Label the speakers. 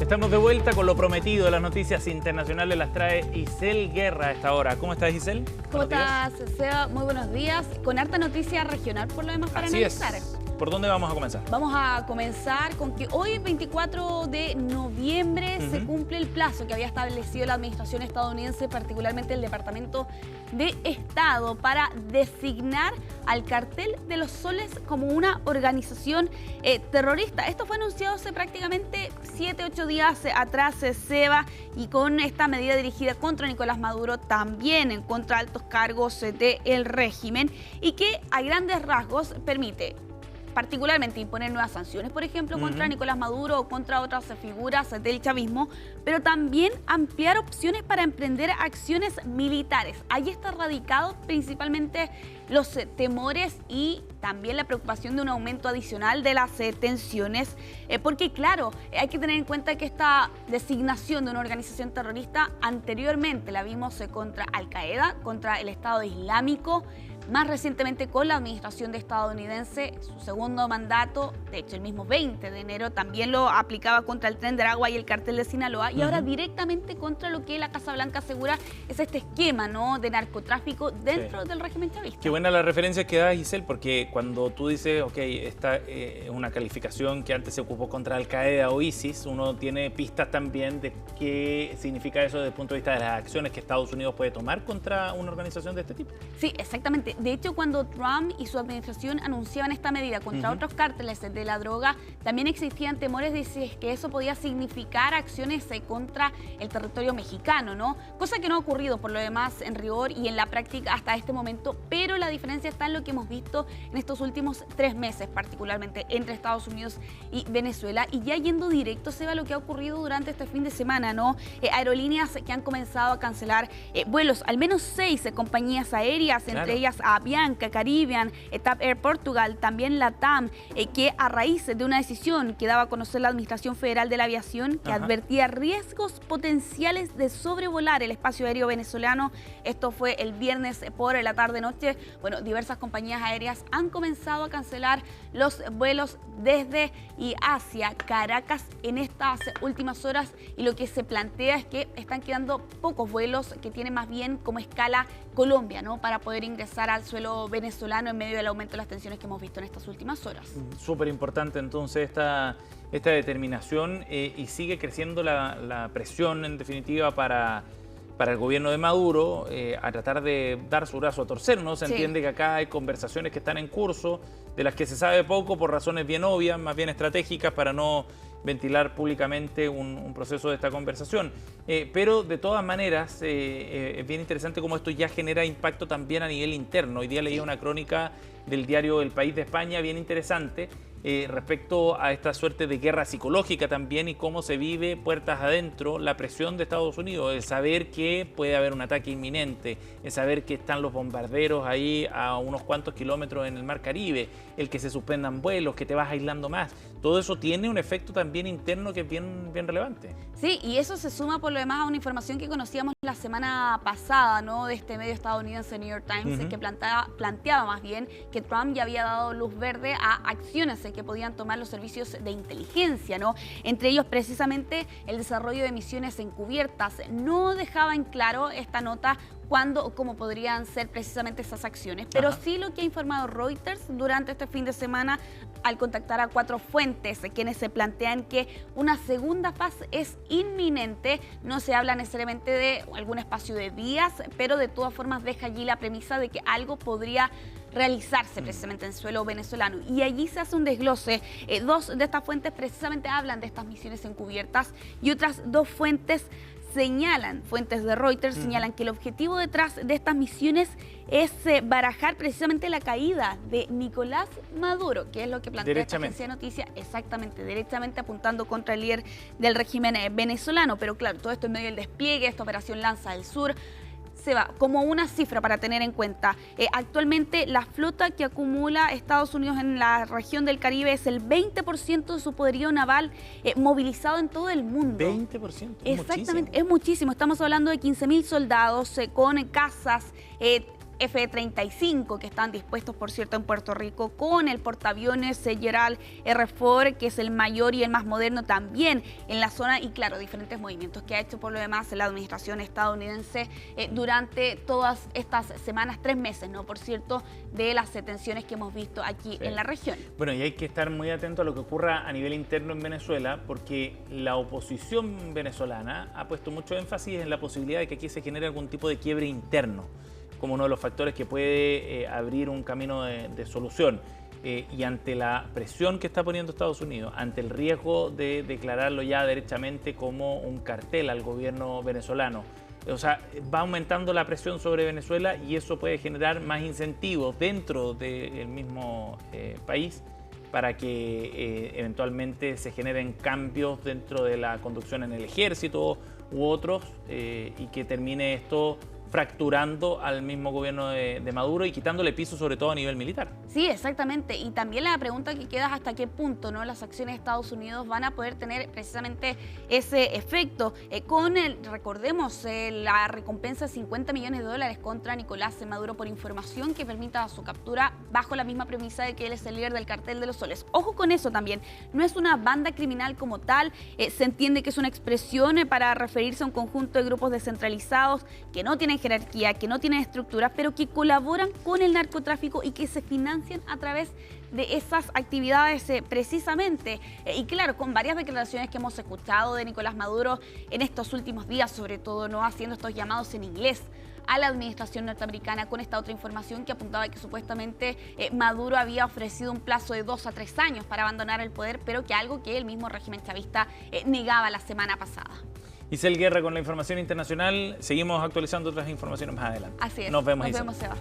Speaker 1: Estamos de vuelta con lo prometido. Las noticias internacionales las trae Isel Guerra a esta hora. ¿Cómo estás, Isel?
Speaker 2: ¿Cómo estás, Seba? Muy buenos días. Con harta noticia regional, por lo demás, para analizar.
Speaker 1: ¿Por dónde vamos a comenzar?
Speaker 2: Vamos a comenzar con que hoy, 24 de noviembre, se cumple el plazo que había establecido la administración estadounidense, particularmente el Departamento de Estado, para designar al Cartel de los Soles como una organización terrorista. Esto fue anunciado hace prácticamente 7, 8 días atrás, Seba, y con esta medida dirigida contra Nicolás Maduro, también en contra de altos cargos del régimen, y que a grandes rasgos permite particularmente imponer nuevas sanciones, por ejemplo, contra Nicolás Maduro o contra otras figuras del chavismo, pero también ampliar opciones para emprender acciones militares. Ahí está radicado principalmente los temores y también la preocupación de un aumento adicional de las tensiones, porque claro, hay que tener en cuenta que esta designación de una organización terrorista anteriormente la vimos contra Al-Qaeda, contra el Estado Islámico, más recientemente con la administración estadounidense, su segundo mandato, de hecho el mismo 20 de enero, también lo aplicaba contra el Tren de Aragua y el Cartel de Sinaloa, y ahora directamente contra lo que la Casa Blanca asegura es este esquema, ¿no?, de narcotráfico dentro del régimen chavista.
Speaker 1: Qué buena la referencia que da, Giselle, porque cuando tú dices, ok, esta es una calificación que antes se ocupó contra Al-Qaeda o ISIS, uno tiene pistas también de qué significa eso desde el punto de vista de las acciones que Estados Unidos puede tomar contra una organización de este tipo.
Speaker 2: Sí, exactamente. De hecho, cuando Trump y su administración anunciaban esta medida contra otros cárteles de la droga, también existían temores de si es que eso podía significar acciones contra el territorio mexicano, ¿no? Cosa que no ha ocurrido por lo demás en rigor y en la práctica hasta este momento, pero la diferencia está en lo que hemos visto en estos últimos 3 meses, particularmente entre Estados Unidos y Venezuela. Y ya yendo directo, se ve lo que ha ocurrido durante este fin de semana, ¿no? Aerolíneas que han comenzado a cancelar vuelos, al menos 6 compañías aéreas, entre ellas Avianca, Caribbean, TAP Air Portugal, también LATAM, que a raíz de una decisión que daba a conocer la Administración Federal de la Aviación, que advertía riesgos potenciales de sobrevolar el espacio aéreo venezolano. Esto fue el viernes por la tarde-noche. Bueno, diversas compañías aéreas han comenzado a cancelar los vuelos desde y hacia Caracas en estas últimas horas, y lo que se plantea es que están quedando pocos vuelos que tienen más bien como escala Colombia, ¿no?, para poder ingresar al suelo venezolano en medio del aumento de las tensiones que hemos visto en estas últimas horas. Súper importante entonces esta determinación, y sigue creciendo la presión en definitiva para el gobierno de Maduro a tratar de dar su brazo a torcer, ¿no? Se entiende que acá hay conversaciones que están en curso, de las que se sabe poco por razones bien obvias, más bien estratégicas, para no ventilar públicamente un proceso de esta conversación. Pero de todas maneras es bien interesante cómo esto ya genera impacto también a nivel interno. Hoy día leía una crónica del diario El País de España bien interesante respecto a esta suerte de guerra psicológica también, y cómo se vive puertas adentro la presión de Estados Unidos, el saber que puede haber un ataque inminente, el saber que están los bombarderos ahí a unos cuantos kilómetros en el Mar Caribe, el que se suspendan vuelos, que te vas aislando más. Todo eso tiene un efecto también interno que es bien relevante. Sí, y eso se suma por lo demás a una información que conocíamos la semana pasada, ¿no?, de este medio estadounidense New York Times, que planteaba más bien que Trump ya había dado luz verde a acciones que podían tomar los servicios de inteligencia, ¿no? Entre ellos precisamente el desarrollo de misiones encubiertas. No dejaba en claro esta nota cuándo o cómo podrían ser precisamente esas acciones, pero sí lo que ha informado Reuters durante este fin de semana al contactar a 4 fuentes, quienes se plantean que una segunda fase es inminente. No se habla necesariamente de algún espacio de días, pero de todas formas deja allí la premisa de que algo podría realizarse precisamente en suelo venezolano. Y allí se hace un desglose. 2 de estas fuentes precisamente hablan de estas misiones encubiertas, y otras 2 fuentes fuentes de Reuters señalan que el objetivo detrás de estas misiones es barajar precisamente la caída de Nicolás Maduro, que es lo que plantea esta agencia de noticias, exactamente, derechamente apuntando contra el líder del régimen venezolano. Pero claro, todo esto en medio del despliegue, esta operación Lanza del Sur. Se va como una cifra para tener en cuenta. Actualmente la flota que acumula Estados Unidos en la región del Caribe es el 20% de su poderío naval movilizado en todo el mundo. 20%. Exactamente, es muchísimo. Estamos hablando de 15.000 soldados con casas, F-35 que están dispuestos, por cierto, en Puerto Rico, con el portaaviones Gerald R. Ford, que es el mayor y el más moderno también en la zona, y claro, diferentes movimientos que ha hecho por lo demás la administración estadounidense durante todas estas semanas, 3 meses, ¿no? Por cierto, de las tensiones que hemos visto aquí en la región.
Speaker 1: Bueno, y hay que estar muy atento a lo que ocurra a nivel interno en Venezuela, porque la oposición venezolana ha puesto mucho énfasis en la posibilidad de que aquí se genere algún tipo de quiebre interno, como uno de los factores que puede abrir un camino de solución. Y ante la presión que está poniendo Estados Unidos, ante el riesgo de declararlo ya derechamente como un cartel al gobierno venezolano, o sea, va aumentando la presión sobre Venezuela y eso puede generar más incentivos dentro del mismo país para que eventualmente se generen cambios dentro de la conducción en el ejército u otros y que termine esto fracturando al mismo gobierno de Maduro y quitándole piso sobre todo a nivel militar.
Speaker 2: Sí, exactamente. Y también la pregunta que queda es hasta qué punto, ¿no?, las acciones de Estados Unidos van a poder tener precisamente ese efecto. Recordemos, la recompensa de $50 millones contra Nicolás Maduro por información que permita su captura bajo la misma premisa de que él es el líder del cartel de los soles. Ojo con eso también, no es una banda criminal como tal, se entiende que es una expresión para referirse a un conjunto de grupos descentralizados que no tienen jerarquía, que no tienen estructura, pero que colaboran con el narcotráfico y que se financian a través de esas actividades precisamente. Y claro, con varias declaraciones que hemos escuchado de Nicolás Maduro en estos últimos días, sobre todo, no haciendo estos llamados en inglés a la administración norteamericana con esta otra información que apuntaba que supuestamente Maduro había ofrecido un plazo de 2 a 3 años para abandonar el poder, pero que algo que el mismo régimen chavista negaba la semana pasada.
Speaker 1: Isel Guerra con la información internacional. Seguimos actualizando otras informaciones más adelante.
Speaker 2: Así es.
Speaker 1: Nos vemos,
Speaker 2: Seba.